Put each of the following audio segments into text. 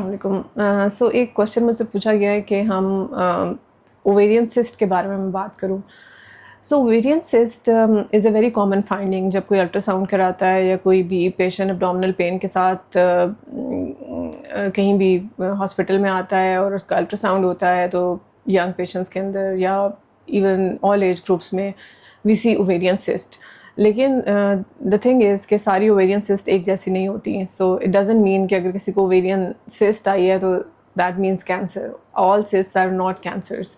वालेकुम। सो एक क्वेश्चन मुझसे पूछा गया है कि हम ओवेरियन सिस्ट के बारे में मैं बात करूं। So ovarian cyst is a very common finding. जब कोई अल्ट्रासाउंड कराता है या कोई भी पेशेंट एब्डोमिनल पेन के साथ कहीं भी हॉस्पिटल में आता है और उसका अल्ट्रासाउंड होता है, तो यंग पेशेंट्स के अंदर या इवन ऑल एज ग्रुप्स में वी सी ओवेरियन सिस्ट। लेकिन द थिंग इज़ कि सारी ओवेरियन सिस्ट एक जैसी नहीं होती हैं। सो इट डजंट मीन कि अगर किसी को ओवेरियन सिस्ट आई है तो that means cancer. All cyst are not cancers.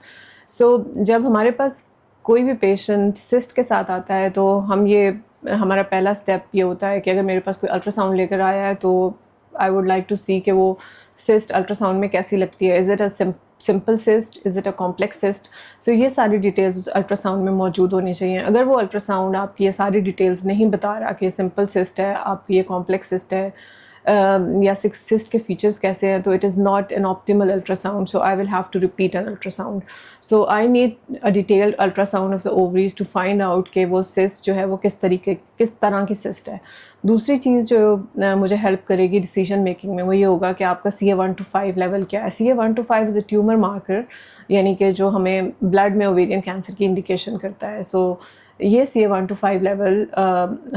So जब हमारे पास कोई भी पेशेंट सिस्ट के साथ आता है तो हमारा पहला स्टेप ये होता है कि अगर मेरे पास कोई अल्ट्रासाउंड लेकर आया है तो I would like to see कि वो सिस्ट अल्ट्रासाउंड में कैसी लगती है। Is it a simple cyst, is it a complex cyst. So ये सारी डिटेल्स अल्ट्रासाउंड में मौजूद होनी चाहिए। अगर वो अल्ट्रासाउंड आपकी ये सारी डिटेल्स नहीं बता रहा कि सिंपल सिस्ट है, आपकी ये कॉम्प्लेक्स सिस्ट है, या सिस्ट के फीचर्स कैसे हैं, तो it is not an optimal ultrasound. So I will have to repeat an ultrasound. So I need a detailed ultrasound of the ovaries to find out कि वो सिस्ट जो है वो किस तरह की सिस्ट है। दूसरी चीज़ जो मुझे हेल्प करेगी डिसीजन मेकिंग में, वो ये होगा कि आपका CA1 to 5 लेवल क्या है। CA1 to 5 is a tumour marker, यानी कि जो हमें ब्लड में ओवेरियन कैंसर की इंडिकेशन करता है। सो ये CA1 to 5 लेवल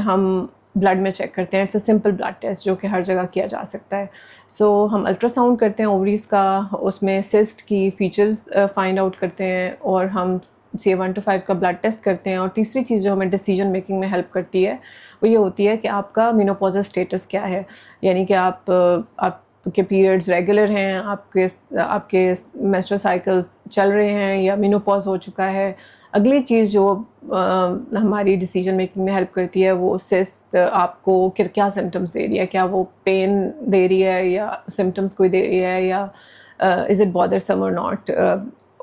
हम ब्लड में चेक करते हैं। It's a simple blood test जो कि हर जगह किया जा सकता है। सो हम अल्ट्रासाउंड करते हैं ओवरीज़ का, उसमें सिस्ट की फीचर्स फाइंड आउट करते हैं, और हम CA1 to 5 का ब्लड टेस्ट करते हैं। और तीसरी चीज़ जो हमें डिसीजन मेकिंग में हेल्प करती है वो ये होती है कि आपका मेनोपॉजल स्टेटस क्या है, यानी कि आपके पीरियड्स रेगुलर हैं, आपके मेंस्ट्रुअल साइकिल्स चल रहे हैं, या मेनोपॉज हो चुका है। अगली चीज़ जो हमारी डिसीजन मेकिंग में हेल्प करती है वो सिस्ट आपको क्या सिम्टम्स दे रही है, क्या वो पेन दे रही है या सिम्टम्स कोई दे रही है, या इज़ इट बॉदरसम और नॉट।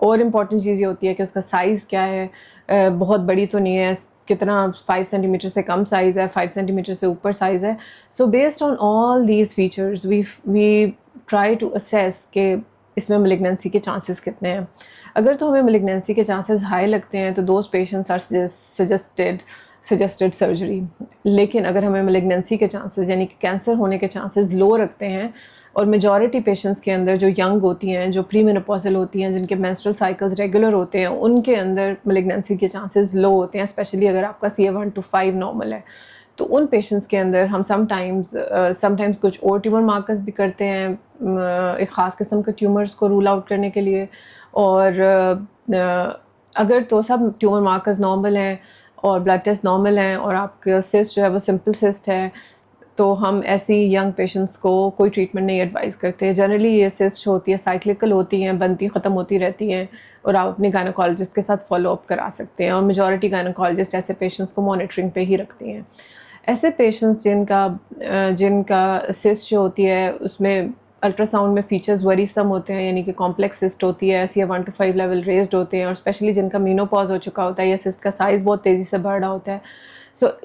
और इम्पॉर्टेंट चीज़ ये होती है कि उसका साइज़ क्या है। बहुत बड़ी तो नहीं है, कितना 5 सेंटीमीटर से कम साइज़ है, 5 सेंटीमीटर से ऊपर साइज़ है। So based on all these features we try to assess कि इसमें मेलिग्नेंसी के चांसेस कितने हैं। अगर तो हमें मेलिग्नेंसी के चांसेस हाई लगते हैं तो those patients are suggested surgery. लेकिन अगर हमें मेलिग्नेंसी के चांसेस यानी कि कैंसर होने के चांसेस लो रखते हैं, और मेजॉरिटी पेशेंट्स के अंदर जो यंग होती हैं, जो प्री मेनोपॉजल होती हैं, जिनके मेंस्ट्रुअल साइकिल्स रेगुलर होते हैं, उनके अंदर मेलिग्नेंसी के चांसेस लो होते हैं, स्पेशली अगर आपका CA1 to 5 नॉर्मल है। तो उन पेशेंट्स के अंदर हम समटाइम्स कुछ और ट्यूमर मार्कर्स भी करते हैं, एक ख़ास किस्म के ट्यूमर्स को रूल आउट करने के लिए। और अगर तो सब ट्यूमर मार्कर्स नॉर्मल हैं और ब्लड टेस्ट नॉर्मल हैं और आपका सिस्ट जो है वो सिंपल सिस्ट है, तो हम ऐसी यंग पेशेंट्स को कोई ट्रीटमेंट नहीं एडवाइस करते। जनरली ये सिस्ट होती है, साइक्लिकल होती हैं, बनती ख़त्म होती रहती हैं, और आप अपने गायनोकोलॉजिस्ट के साथ फॉलो अप करा सकते हैं। और मेजॉरिटी गायनोकोलॉजिस्ट ऐसे पेशेंट्स को मॉनिटरिंग पे ही रखती हैं। ऐसे पेशेंट्स जिनका सिस्ट जो होती है उसमें अल्ट्रासाउंड में फीचर्स वरीसम होते हैं, यानी कि कॉम्प्लेक्स सिस्ट होती है, CA1 to 5 लेवल रेज्ड होते हैं, और स्पेशली जिनका मेनोपॉज हो चुका होता है या सिस्ट का साइज़ बहुत तेज़ी से बढ़ रहा होता है,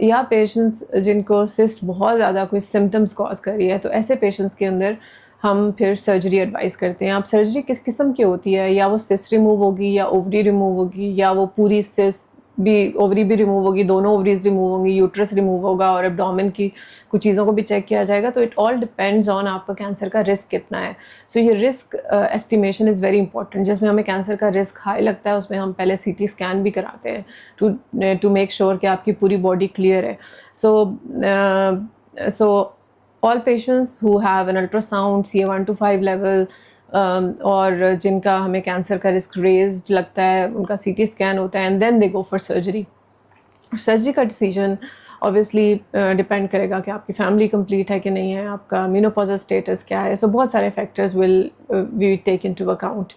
या पेशेंट्स जिनको सिस्ट बहुत ज़्यादा कोई सिम्टम्स कॉज कर रही है, तो ऐसे पेशेंट्स के अंदर हम फिर सर्जरी एडवाइस करते हैं। अब सर्जरी किस किस्म की होती है, या वो सिस्ट रिमूव होगी, या ओवरी रिमूव होगी, या वो पूरी सिस्ट भी ओवरी भी रिमूव होगी, दोनों ओवरीज रिमूव होंगी, यूट्रस रिमूव होगा, और एब्डोमेन की कुछ चीज़ों को भी चेक किया जाएगा। तो इट ऑल डिपेंड्स ऑन आपका कैंसर का रिस्क कितना है। सो ये risk estimation is very important. जिसमें हमें कैंसर का रिस्क हाई लगता है उसमें हम पहले CT स्कैन भी कराते हैं टू मेक श्योर कि आपकी पूरी बॉडी क्लियर है। So all patients who have an ultrasound CA1 to 5 level, और जिनका हमें कैंसर का रिस्क रेज्ड लगता है, उनका CT स्कैन होता है, and then they go for surgery. Surgery का डिसीजन ऑब्वियसली डिपेंड करेगा कि आपकी फैमिली कंप्लीट है कि नहीं है, आपका मेनोपॉजल स्टेटस क्या है। सो बहुत सारे factors we take into account.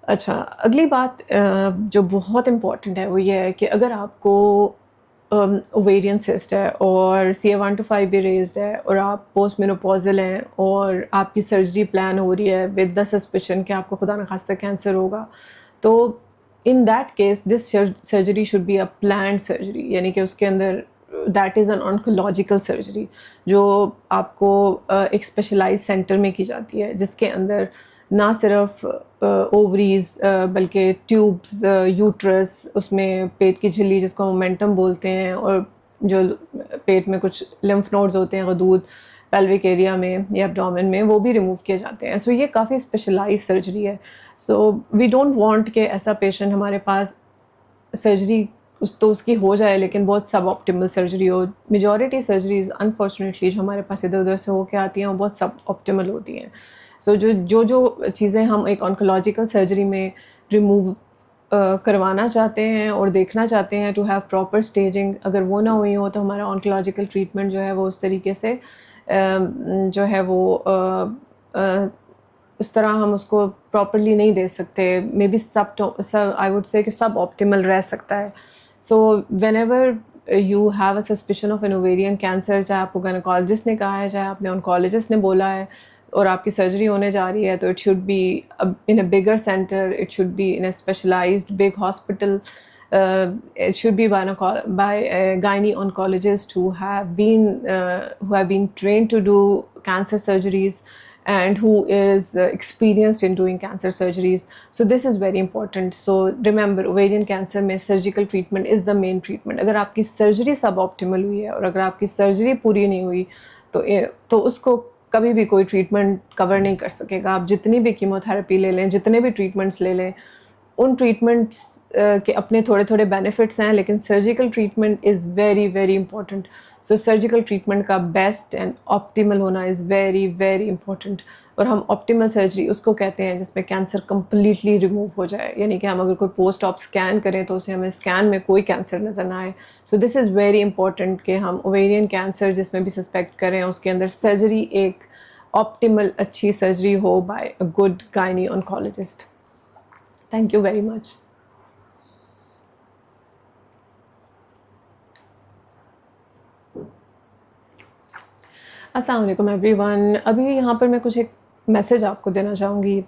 अच्छा, अगली बात जो बहुत इम्पॉर्टेंट है वो ये है कि अगर आपको ओवेरियन सिस्ट है और CA1 to 5 भी रेज्ड है, और आप पोस्ट मेनोपॉजल हैं, और आपकी सर्जरी प्लान हो रही है विद द सस्पिशन कि आपको खुदा न खास्ता कैंसर होगा, तो in that case this surgery should be a planned surgery, यानी कि उसके अंदर that is an oncological surgery जो आपको एक स्पेशलाइज सेंटर में की जाती है, जिसके अंदर ना सिर्फ ओवरीज बल्कि ट्यूब्स, यूट्रस, उसमें पेट की झिल्ली जिसको मोमेंटम बोलते हैं, और जो पेट में कुछ लिम्फ नोड्स होते हैं, गदूद, پیلوک ایریا میں یا ایبڈومن میں وہ بھی ریموو کیے جاتے ہیں. سو یہ کافی اسپیشلائز سرجری ہے. سو وی ڈونٹ وانٹ کہ ایسا پیشنٹ ہمارے پاس سرجری تو اس کی ہو جائے لیکن بہت سب آپٹیمل سرجری ہو. میجورٹی سرجریز انفارچونیٹلی جو ہمارے پاس ادھر ادھر سے ہو کے آتی ہیں وہ بہت سب آپٹیمل ہوتی ہیں. سو جو چیزیں ہم ایک آنکولوجیکل سرجری میں ریموو کروانا چاہتے ہیں اور دیکھنا چاہتے ہیں ٹو ہیو پراپر اسٹیجنگ، اگر وہ نہ ہوئی ہو تو ہمارا آنکولوجیکل ٹریٹمنٹ جو ہے وہ اس طریقے سے جو ہے وہ اس طرح ہم اس کو پراپرلی نہیں دے سکتے. May be sub I would say کہ سب آپٹیمل رہ سکتا ہے. So whenever you have a suspicion of an ovarian cancer, چاہے آپ کو گائنیکالوجسٹ نے کہا ہے چاہے آپ نے آنکولوجسٹ نے بولا ہے اور آپ کی سرجری ہونے جا رہی ہے، تو it should be in a bigger centre, it should be in a specialised big hospital. It should be by a gynae oncologist who have been trained to do cancer surgeries and who is experienced in doing cancer surgeries. So this is very important. So remember, ovarian cancer mein surgical treatment is the main treatment. اگر آپ کی surgery سب optimal ہوئی ہے اور اگر آپ کی surgery پوری نہیں ہوئی تو اس کو کبھی بھی کوئی ٹریٹمنٹ کور نہیں کر سکے گا. آپ جتنی بھی کیمو تھراپی لے لیں، جتنے بھی ٹریٹمنٹس لے لیں، ان ٹریٹمنٹس کے اپنے تھوڑے تھوڑے بینیفٹس ہیں، لیکن surgical treatment is very very important. So surgical treatment کا بیسٹ اینڈ آپٹیمل ہونا از ویری ویری امپورٹنٹ. اور ہم آپٹیمل سرجری اس کو کہتے ہیں جس میں کینسر کمپلیٹلی ریموو ہو جائے، یعنی کہ ہم اگر کوئی پوسٹ آپ اسکین کریں تو اسے ہمیں اسکین میں کوئی کینسر نظر نہ آئے. سو دس از ویری امپورٹنٹ کہ ہم اوویرین کینسر جس میں بھی سسپیکٹ کریں اس کے اندر سرجری ایک آپٹیمل اچھی سرجری ہو by a good gynae oncologist. Thank you very much. السلام علیکم ایوری ون. ابھی یہاں پر میں کچھ ایک میسیج آپ کو دینا چاہوں گی.